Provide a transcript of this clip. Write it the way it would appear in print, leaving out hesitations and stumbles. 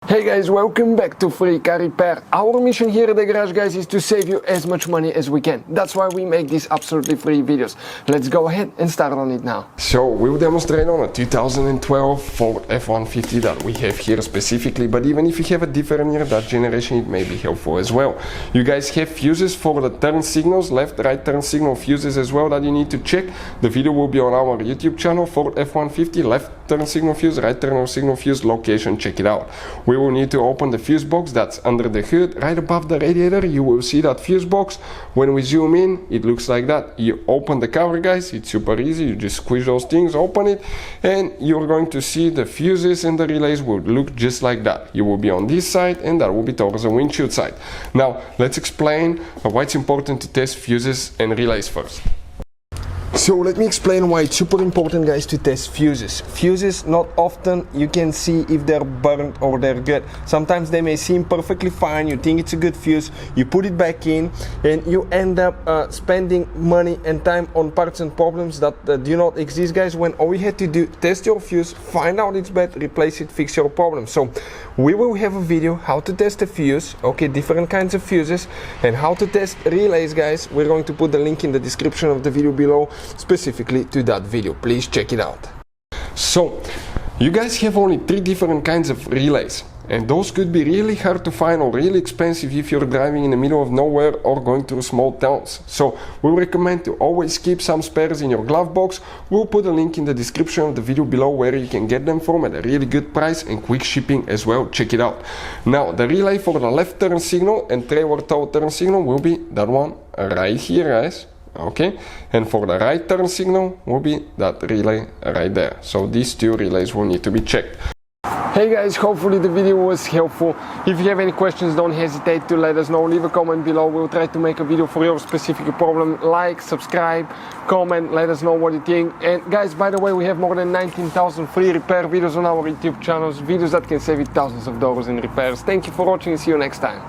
Hey guys, welcome back to Free Car Repair. Our mission here at the garage, guys, is to save you as much money as we can. That's why we make these absolutely free videos. Let's go ahead and start on it now. So we will demonstrate on a 2012 Ford F-150 that we have here specifically, but even if you have a different year, that generation, it may be helpful as well. You guys have fuses for the turn signals, left, right turn signal fuses as well that you need to check. The video will be on our YouTube channel, Ford F-150, left turn signal fuse, right turn signal fuse location, check it out. We will need to open the fuse box that's under the hood, right above the radiator. You will see that fuse box. When we zoom in, it looks like that. You open the cover, guys, it's super easy. You just squeeze those things, open it, and you're going to see the fuses and the relays will look just like that. You will be on this side and that will be towards the windshield side. Now let's explain why it's important to test fuses and relays first. So let me explain why it's super important, guys, to test fuses. Fuses, not often you can see if they're burnt or they're good. Sometimes they may seem perfectly fine, you think it's a good fuse, you put it back in and you end up spending money and time on parts and problems that do not exist, guys, when all you had to do, test your fuse, find out it's bad, replace it, fix your problem. So we will have a video how to test a fuse, okay, different kinds of fuses, and how to test relays, guys. We're going to put the link in the description of the video below specifically to that video. Please check it out. So you guys have only 3 different kinds of relays, and those could be really hard to find or really expensive if you're driving in the middle of nowhere or going through small towns. So we recommend to always keep some spares in your glove box. We'll put a link in the description of the video below where you can get them from at a really good price and quick shipping as well. Check it out. Now the relay for the left turn signal and trailer tow turn signal will be that one right here, guys. Okay, and for the right turn signal will be that relay right there. So these 2 relays will need to be checked. Hey guys, hopefully the video was helpful. If you have any questions, don't hesitate to let us know. Leave a comment below. We'll try to make a video for your specific problem. Like, subscribe, comment, let us know what you think. And guys, by the way, we have more than 19,000 free repair videos on our YouTube channels, videos that can save you thousands of dollars in repairs. Thank you for watching and see you next time.